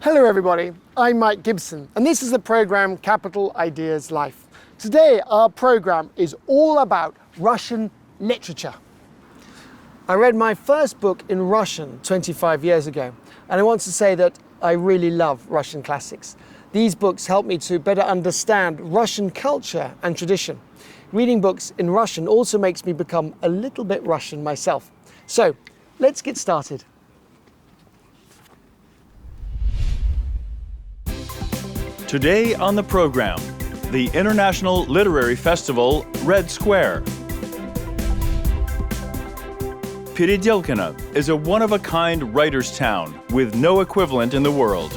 Hello everybody, I'm Mike Gibson and this is the programme Capital Ideas Life. Today our programme is all about Russian literature. I read my first book in Russian 25 years ago and I want to say that I really love Russian classics. These books help me to better understand Russian culture and tradition. Reading books in Russian also makes me become a little bit Russian myself. So let's get started. Today on the program, the International Literary Festival, Red Square. Peredelkino is a one-of-a-kind writer's town with no equivalent in the world.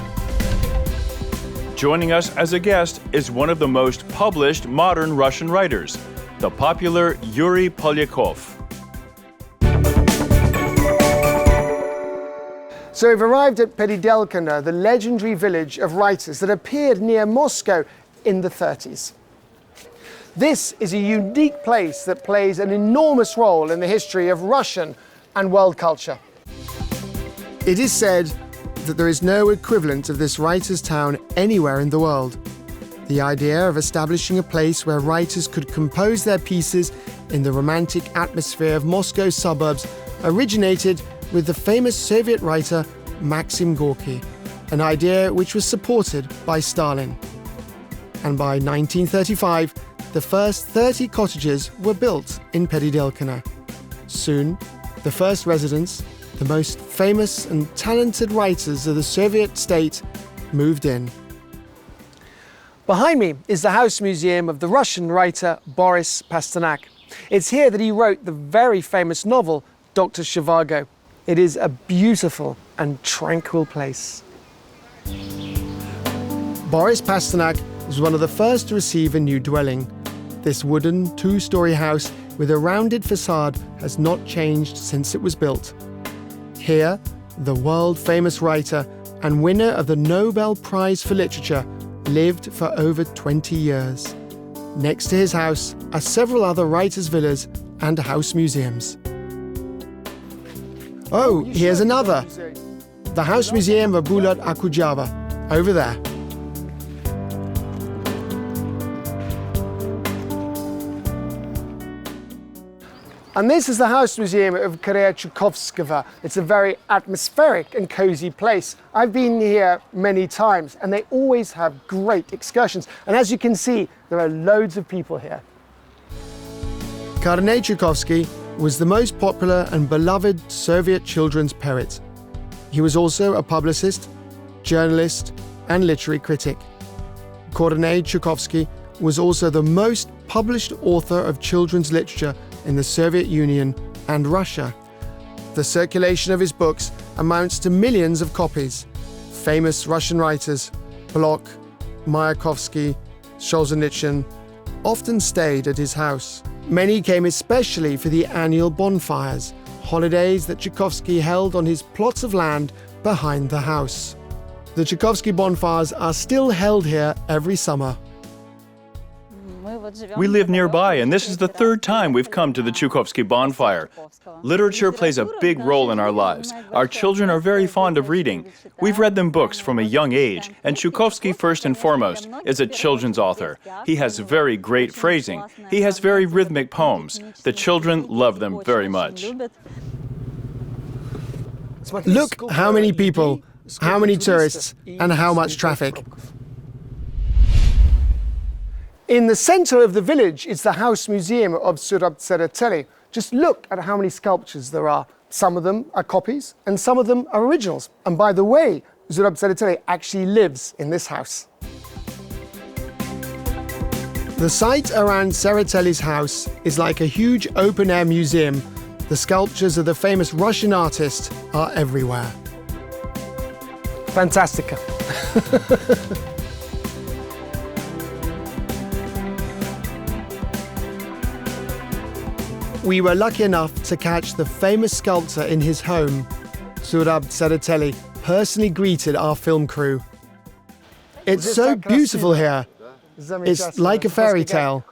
Joining us as a guest is one of the most published modern Russian writers, the popular Yuri Polyakov. So we've arrived at Peredelkino, the legendary village of writers that appeared near Moscow in the 30s. This is a unique place that plays an enormous role in the history of Russian and world culture. It is said that there is no equivalent of this writers' town anywhere in the world. The idea of establishing a place where writers could compose their pieces in the romantic atmosphere of Moscow's suburbs originated with the famous Soviet writer Maxim Gorky, an idea which was supported by Stalin. And by 1935, the first 30 cottages were built in Peredelkino. Soon, the first residents, the most famous and talented writers of the Soviet state, moved in. Behind me is the house museum of the Russian writer Boris Pasternak. It's here that he wrote the very famous novel Dr. Zhivago. It is a beautiful and tranquil place. Boris Pasternak was one of the first to receive a new dwelling. This wooden two-story house with a rounded facade has not changed since it was built. Here, the world-famous writer and winner of the Nobel Prize for Literature lived for over 20 years. Next to his house are several other writers' villas and house museums. Oh, here's another. The House Museum of Bulat Akujava, over there. And this is the House Museum of Chukovskого. It's a very atmospheric and cozy place. I've been here many times and they always have great excursions. And as you can see, there are loads of people here. Kornei Chukovsky was the most popular and beloved Soviet children's poet. He was also a publicist, journalist, and literary critic. Kornei Chukovsky was also the most published author of children's literature in the Soviet Union and Russia. The circulation of his books amounts to millions of copies. Famous Russian writers, Blok, Mayakovsky, Solzhenitsyn, often stayed at his house. Many came especially for the annual bonfires, holidays that Chukovsky held on his plots of land behind the house. The Chukovsky bonfires are still held here every summer. We live nearby, and this is the third time we've come to the Chukovsky bonfire. Literature plays a big role in our lives. Our children are very fond of reading. We've read them books from a young age, and Chukovsky, first and foremost, is a children's author. He has very great phrasing. He has very rhythmic poems. The children love them very much. Look how many people, how many tourists, and how much traffic. In the center of the village is the House Museum of Zurab Tsereteli. Just look at how many sculptures there are. Some of them are copies and some of them are originals. And by the way, Zurab Tsereteli actually lives in this house. The site around Tsereteli's house is like a huge open-air museum. The sculptures of the famous Russian artist are everywhere. Fantastica. We were lucky enough to catch the famous sculptor in his home. Zurab Tsereteli personally greeted our film crew. It's so beautiful here. It's like a fairy tale.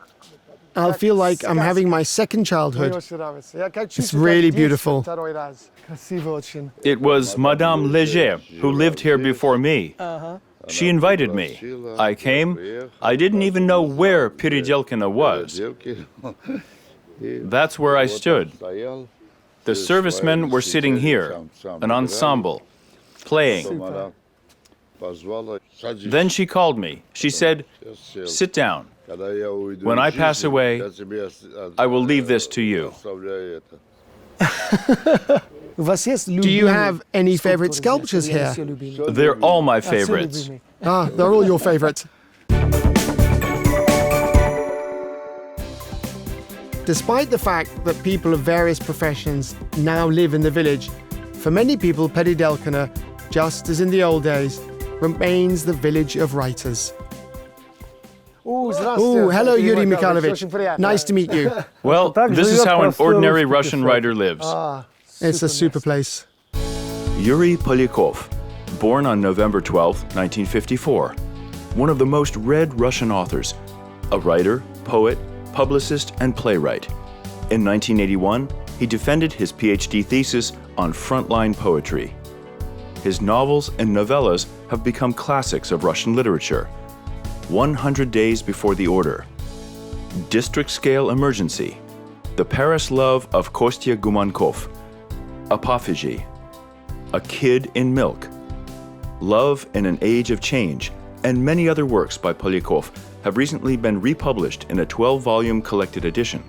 I'll feel like I'm having my second childhood. It's really beautiful. It was Madame Léger, who lived here before me. She invited me. I came. I didn't even know where Peredelkino was. That's where I stood. The servicemen were sitting here, an ensemble, playing. Then she called me. She said, "Sit down. When I pass away, I will leave this to you." Do you have any favorite sculptures here? They're all my favorites. Ah, they're all your favorite. Despite the fact that people of various professions now live in the village, for many people Peredelkino, just as in the old days, remains the village of writers. Oh, hello, Yuri Mikhailovich. Nice to meet you. Well, this is how an ordinary Russian writer lives. It's a super place. Yuri Polyakov, born on November 12, 1954, one of the most read Russian authors, a writer, poet, publicist, and playwright. In 1981, he defended his PhD thesis on frontline poetry. His novels and novellas have become classics of Russian literature. 100 Days Before the Order, District Scale Emergency, The Paris Love of Kostya Gumankov, Apophagy, A Kid in Milk, Love in an Age of Change, and many other works by Polyakov have recently been republished in a 12-volume collected edition.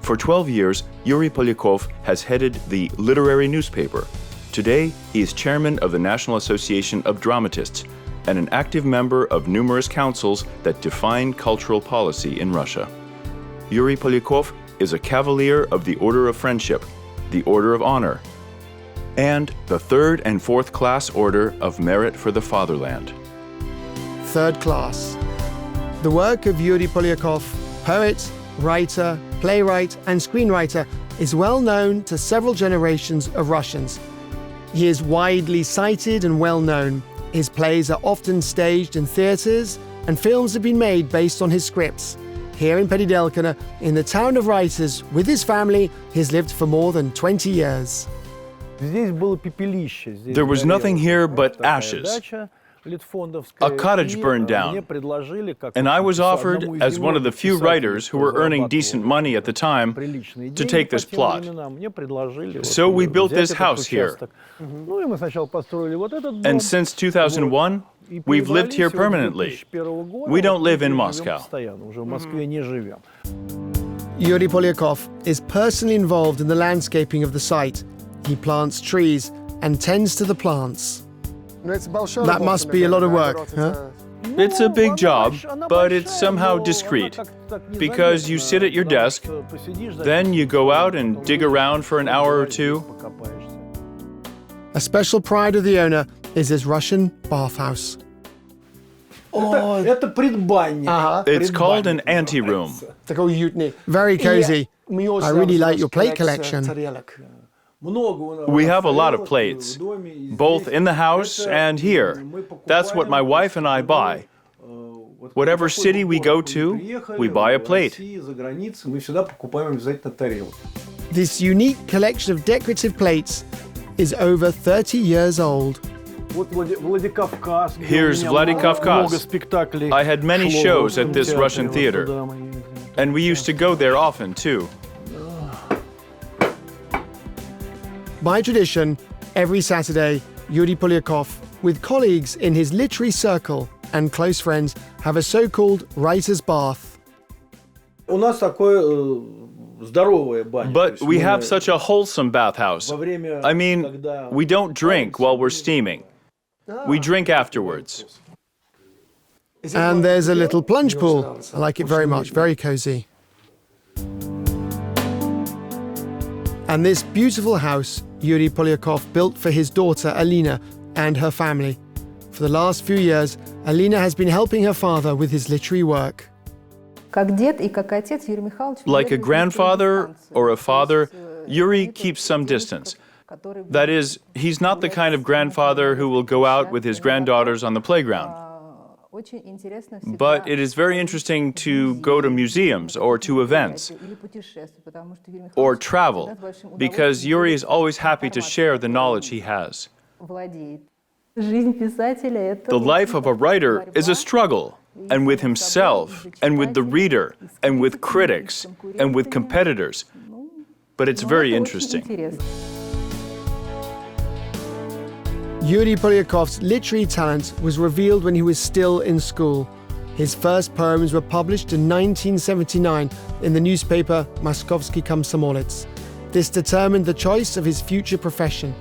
For 12 years, Yuri Polyakov has headed the literary newspaper. Today, he is chairman of the National Association of Dramatists and an active member of numerous councils that define cultural policy in Russia. Yuri Polyakov is a Cavalier of the Order of Friendship, the Order of Honor, and the 3rd and 4th Class Order of Merit for the Fatherland. 3rd class. The work of Yuri Polyakov, poet, writer, playwright, and screenwriter, is well known to several generations of Russians. He is widely cited and well known. His plays are often staged in theaters, and films have been made based on his scripts. Here in Peredelkino, in the town of writers, with his family, he's lived for more than 20 years. There was nothing here but ashes. A cottage burned down, and I was offered, as one of the few writers who were earning decent money at the time, to take this plot. So we built this house here. And since 2001, we've lived here permanently. We don't live in Moscow. Yuri Polyakov is personally involved in the landscaping of the site. He plants trees and tends to the plants. That must be a lot of work, huh? It's a big job, but it's somehow discreet, because you sit at your desk, then you go out and dig around for an hour or two. A special pride of the owner is his Russian bathhouse. It's called an anteroom. Very cozy. I really like your plate collection. We have a lot of plates, both in the house and here. That's what my wife and I buy. Whatever city we go to, we buy a plate. This unique collection of decorative plates is over 30 years old. Here's Vladikavkaz. I had many shows at this Russian theater, and we used to go there often, too. By tradition, every Saturday, Yuri Polyakov, with colleagues in his literary circle and close friends, have a so-called writer's bath. But we have such a wholesome bathhouse. I mean, we don't drink while we're steaming. We drink afterwards. And there's a little plunge pool. I like it very much, very cozy. And this beautiful house, Yuri Polyakov built for his daughter Alina and her family. For the last few years, Alina has been helping her father with his literary work. Like a grandfather or a father, Yuri keeps some distance. That is, he's not the kind of grandfather who will go out with his granddaughters on the playground. But it is very interesting to go to museums or to events or travel, because Yuri is always happy to share the knowledge he has. The life of a writer is a struggle, and with himself, and with the reader, and with critics, and with competitors. But it's very interesting. Yuri Polyakov's literary talent was revealed when he was still in school. His first poems were published in 1979 in the newspaper Moskovsky Komsomolets. This determined the choice of his future profession.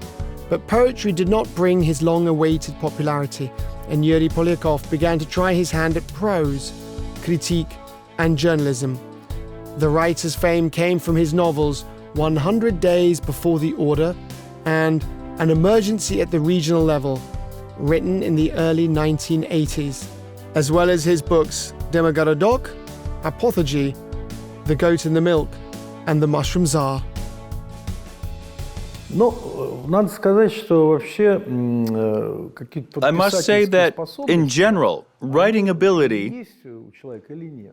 But poetry did not bring his long-awaited popularity, and Yuri Polyakov began to try his hand at prose, critique, and journalism. The writer's fame came from his novels 100 Days Before the Order and An Emergency at the Regional Level, written in the early 1980s, as well as his books Demagorodok, Apothegm, The Goat and the Milk, and The Mushroom Tsar. I must say that, in general, writing ability,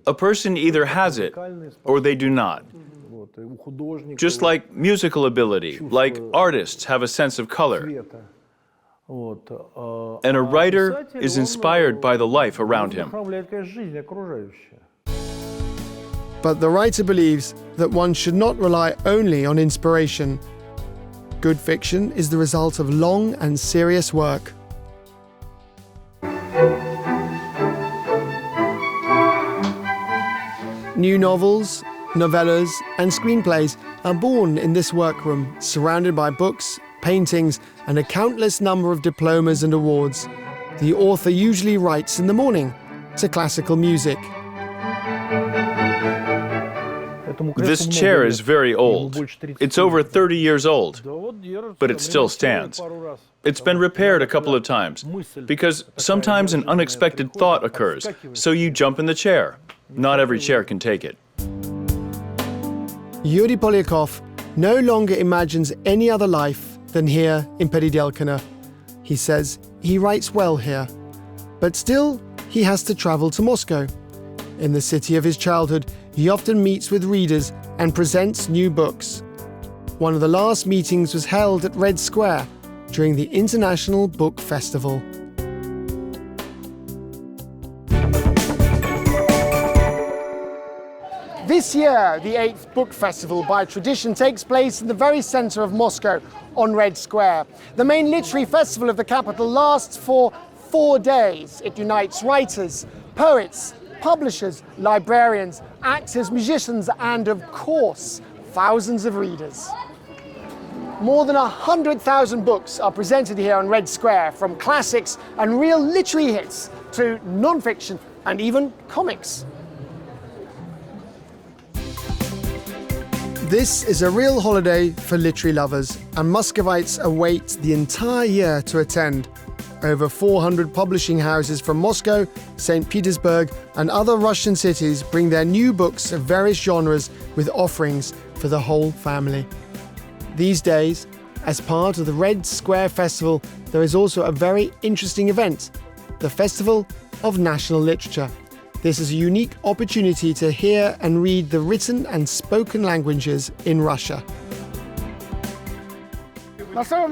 a person either has it or they do not. Just like musical ability, like artists have a sense of color. And a writer is inspired by the life around him. But the writer believes that one should not rely only on inspiration. Good fiction is the result of long and serious work. New novels, novellas, and screenplays are born in this workroom, surrounded by books, paintings, and a countless number of diplomas and awards. The author usually writes in the morning to classical music. This chair is very old. It's over 30 years old, but it still stands. It's been repaired a couple of times, because sometimes an unexpected thought occurs, so you jump in the chair. Not every chair can take it. Yuri Polyakov no longer imagines any other life than here in Peredelkino. He says he writes well here, but still he has to travel to Moscow. In the city of his childhood, he often meets with readers and presents new books. One of the last meetings was held at Red Square during the International Book Festival. This year, the 8th Book Festival by tradition takes place in the very center of Moscow on Red Square. The main literary festival of the capital lasts for 4 days. It unites writers, poets, publishers, librarians, actors, musicians, and of course, thousands of readers. More than 100,000 books are presented here on Red Square, from classics and real literary hits to non-fiction and even comics. This is a real holiday for literary lovers, and Muscovites await the entire year to attend. Over 400 publishing houses from Moscow, St. Petersburg, and other Russian cities bring their new books of various genres with offerings for the whole family. These days, as part of the Red Square Festival, there is also a very interesting event, the Festival of National Literature. This is a unique opportunity to hear and read the written and spoken languages in Russia.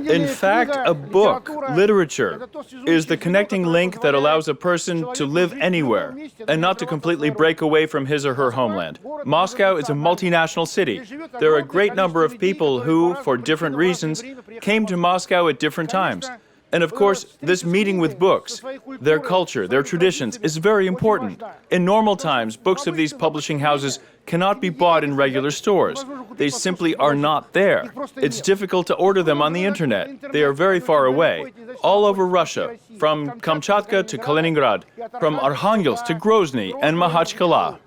In fact, a book, literature, is the connecting link that allows a person to live anywhere and not to completely break away from his or her homeland. Moscow is a multinational city. There are a great number of people who, for different reasons, came to Moscow at different times. And of course, this meeting with books, their culture, their traditions, is very important. In normal times, books of these publishing houses cannot be bought in regular stores. They simply are not there. It's difficult to order them on the internet. They are very far away, all over Russia, from Kamchatka to Kaliningrad, from Arkhangelsk to Grozny and Makhachkala.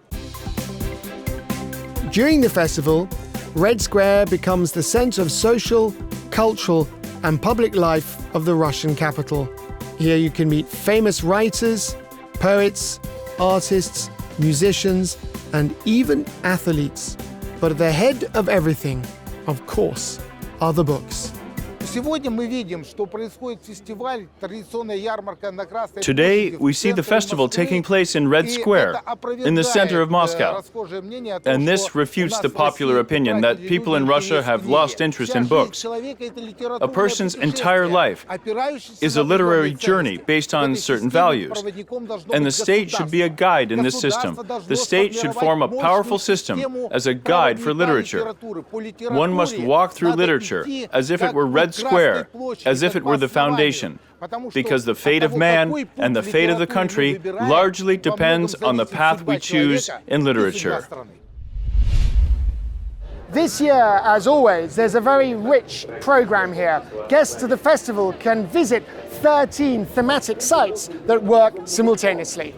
During the festival, Red Square becomes the center of social, cultural, and public life of the Russian capital. Here you can meet famous writers, poets, artists, musicians, and even athletes. But at the head of everything, of course, are the books. Today, we see the festival taking place in Red Square, in the center of Moscow. And this refutes the popular opinion that people in Russia have lost interest in books. A person's entire life is a literary journey based on certain values. And the state should be a guide in this system. The state should form a powerful system as a guide for literature. One must walk through literature as if it were Red Square, as if it were the foundation, because the fate of man and the fate of the country largely depends on the path we choose in literature. This year, as always, there's a very rich program here. Guests of the festival can visit 13 thematic sites that work simultaneously.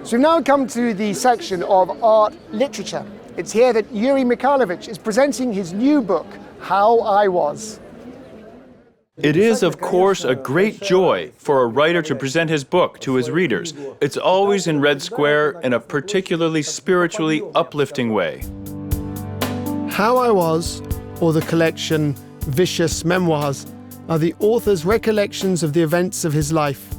So we've now come to the section of art literature. It's here that Yuri Mikhailovich is presenting his new book, How I Was. It is, of course, a great joy for a writer to present his book to his readers. It's always in Red Square in a particularly spiritually uplifting way. How I Was, or the collection Vicious Memoirs, are the author's recollections of the events of his life.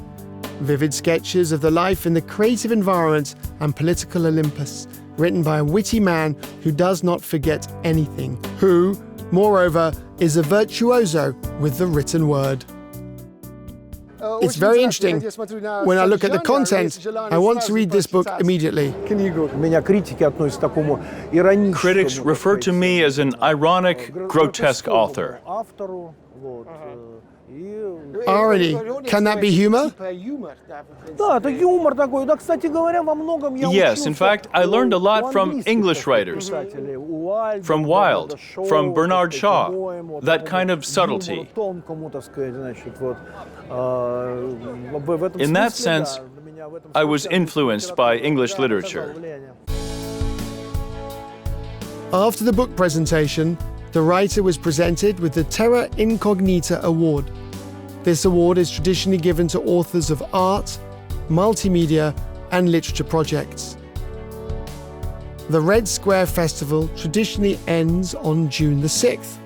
Vivid sketches of the life in the creative environment and political Olympus, written by a witty man who does not forget anything, who, moreover, is a virtuoso with the written word. It's very interesting. When I look at the content, I want to read this book immediately. Critics refer to me as an ironic, grotesque author. Irony, can that be humor? Yes, in fact, I learned a lot from English writers, from Wilde, from Bernard Shaw, that kind of subtlety. In that sense, I was influenced by English literature. After the book presentation, the writer was presented with the Terra Incognita Award. This award is traditionally given to authors of art, multimedia, and literature projects. The Red Square Festival traditionally ends on June the 6th,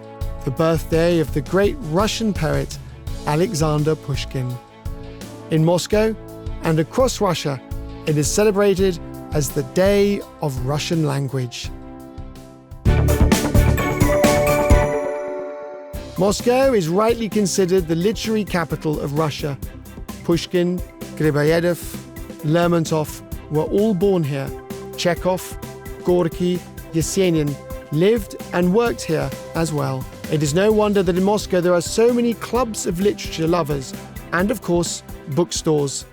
the birthday of the great Russian poet Alexander Pushkin. In Moscow and across Russia, it is celebrated as the Day of Russian Language. Moscow is rightly considered the literary capital of Russia. Pushkin, Griboyedov, Lermontov were all born here. Chekhov, Gorky, Yesenin lived and worked here as well. It is no wonder that in Moscow there are so many clubs of literature lovers and, of course, bookstores.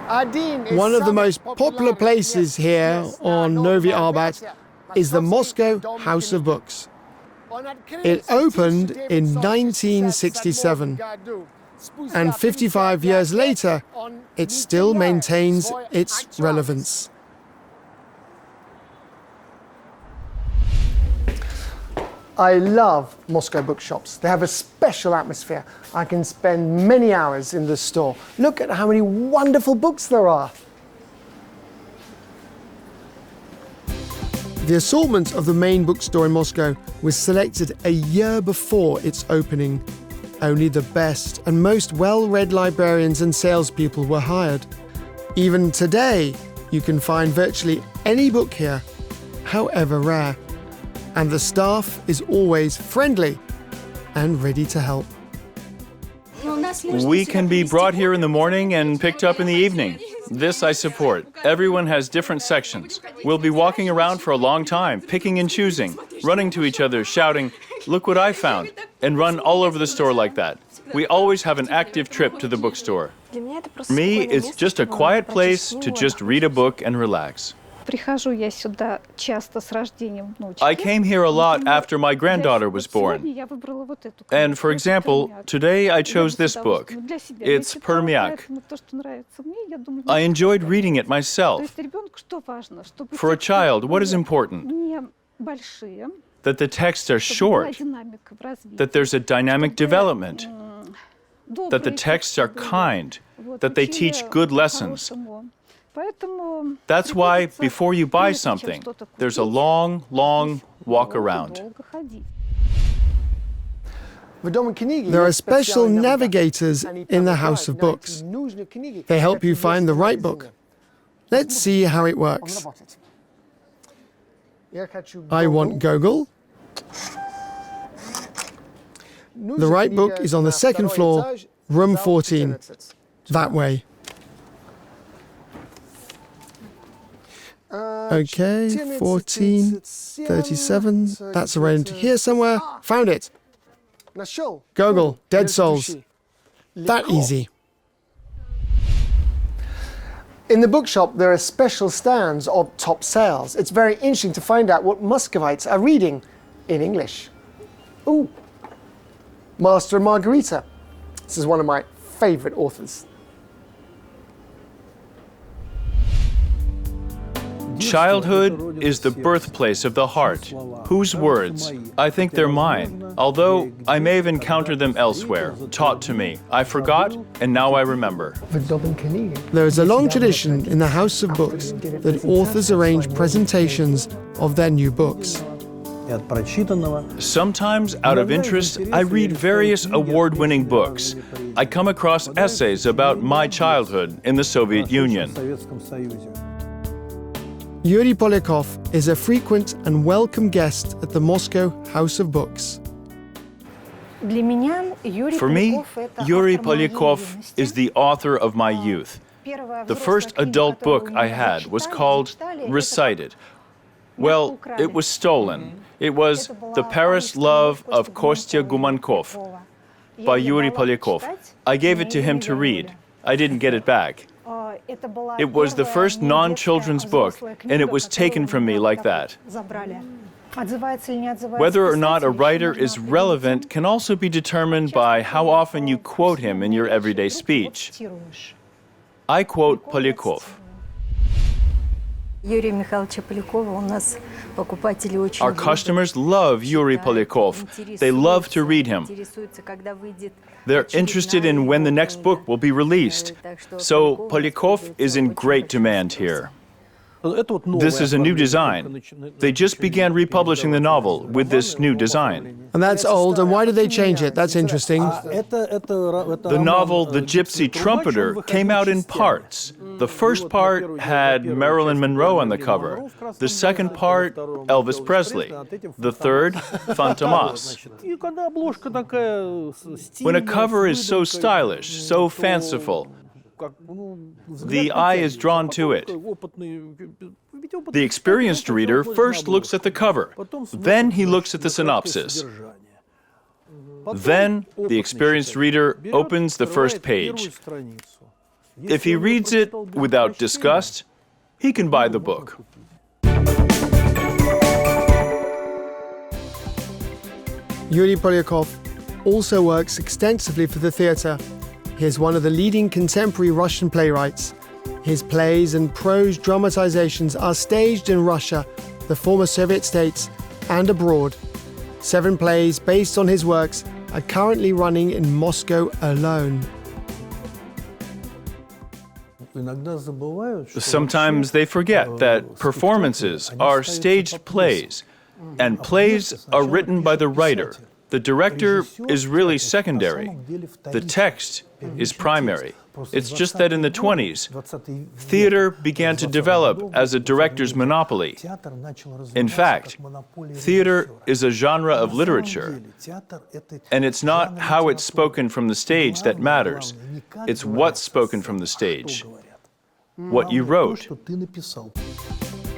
One of the most popular places here on Novi Arbat is the Moscow House of Books. It opened in 1967, and 55 years later, it still maintains its relevance. I love Moscow bookshops. They have a special atmosphere. I can spend many hours in the store. Look at how many wonderful books there are. The assortment of the main bookstore in Moscow was selected a year before its opening. Only the best and most well-read librarians and salespeople were hired. Even today, you can find virtually any book here, however rare. And the staff is always friendly and ready to help. We can be brought here in the morning and picked up in the evening. This I support. Everyone has different sections. We'll be walking around for a long time, picking and choosing, running to each other, shouting, "Look what I found," and run all over the store like that. We always have an active trip to the bookstore. For me, it's just a quiet place to just read a book and relax. I came here a lot after my granddaughter was born. And for example, today I chose this book. It's Permyak. I enjoyed reading it myself. For a child, what is important? That the texts are short, that there's a dynamic development, that the texts are kind, that they teach good lessons. That's why, before you buy something, there's a long, long walk around. There are special navigators in the House of Books. They help you find the right book. Let's see how it works. I want Gogol. The right book is on the second floor, room 14. That way. Okay, 14, 37. That's around here somewhere. Found it. Gogol, Dead Souls. That easy. In the bookshop, there are special stands of top sales. It's very interesting to find out what Muscovites are reading in English. Ooh, Master and Margarita. This is one of my favorite authors. Childhood is the birthplace of the heart. Whose words? I think they're mine. Although I may have encountered them elsewhere, taught to me. I forgot, and now I remember. There is a long tradition in the House of Books that authors arrange presentations of their new books. Sometimes, out of interest, I read various award-winning books. I come across essays about my childhood in the Soviet Union. Yuri Polyakov is a frequent and welcome guest at the Moscow House of Books. For me, Yuri Polyakov is the author of my youth. The first adult book I had was called Recited. Well, it was stolen. It was The Paris Love of Kostya Gumankov by Yuri Polyakov. I gave it to him to read. I didn't get it back. It was the first non-children's book, and it was taken from me like that. Whether or not a writer is relevant can also be determined by how often you quote him in your everyday speech. I quote Polyakov. Our customers love Yuri Polyakov. They love to read him. They're interested in when the next book will be released. So Polyakov is in great demand here. This is a new design. They just began republishing the novel with this new design. And that's old, and why did they change it? That's interesting. The novel The Gypsy Trumpeter came out in parts. The first part had Marilyn Monroe on the cover. The second part, Elvis Presley. The third, Fantomas. When a cover is so stylish, so fanciful, the eye is drawn to it. The experienced reader first looks at the cover, then he looks at the synopsis. Then the experienced reader opens the first page. If he reads it without disgust, he can buy the book. Yuri Polyakov also works extensively for the theatre. He is one of the leading contemporary Russian playwrights. His plays and prose dramatizations are staged in Russia, the former Soviet states, and abroad. 7 plays based on his works are currently running in Moscow alone. Sometimes they forget that performances are staged plays, and plays are written by the writer. The director is really secondary. The text is primary. It's just that in the 20s, theater began to develop as a director's monopoly. In fact, theater is a genre of literature, and it's not how it's spoken from the stage that matters. It's what's spoken from the stage, what you wrote.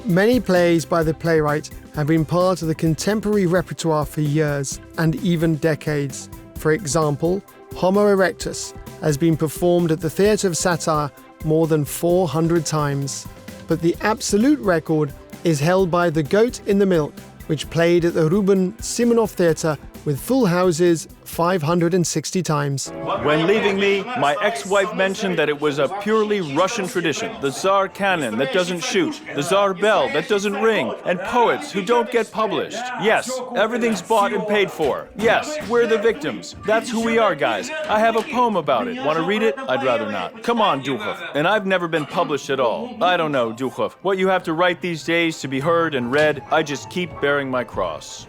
Many plays by the playwright have been part of the contemporary repertoire for years and even decades. For example, Homo Erectus has been performed at the Theatre of Satire more than 400 times. But the absolute record is held by The Goat in the Milk, which played at the Ruben Simonov Theatre with full houses 560 times. When leaving me, my ex-wife mentioned that it was a purely Russian tradition. The Tsar cannon that doesn't shoot, the Tsar bell that doesn't ring, and poets who don't get published. Yes, everything's bought and paid for. Yes, we're the victims. That's who we are, guys. I have a poem about it. Want to read it? I'd rather not. Come on, Dukhov. And I've never been published at all. I don't know, Dukhov. What you have to write these days to be heard and read, I just keep bearing my cross.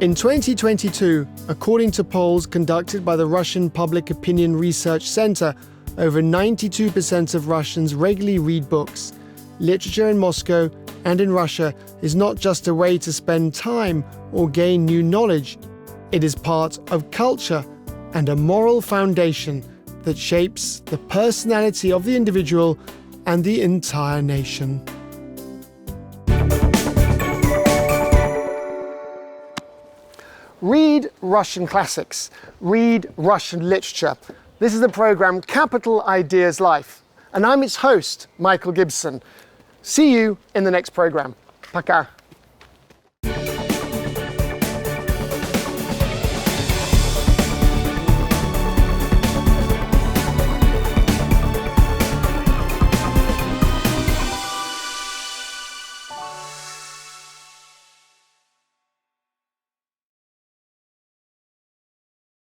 In 2022, according to polls conducted by the Russian Public Opinion Research Center, over 92% of Russians regularly read books. Literature in Moscow and in Russia is not just a way to spend time or gain new knowledge. It is part of culture and a moral foundation that shapes the personality of the individual and the entire nation. Read Russian classics. Read Russian literature. This is the program Capital Ideas Life, and I'm its host, Michael Gibson. See you in the next program. Пока.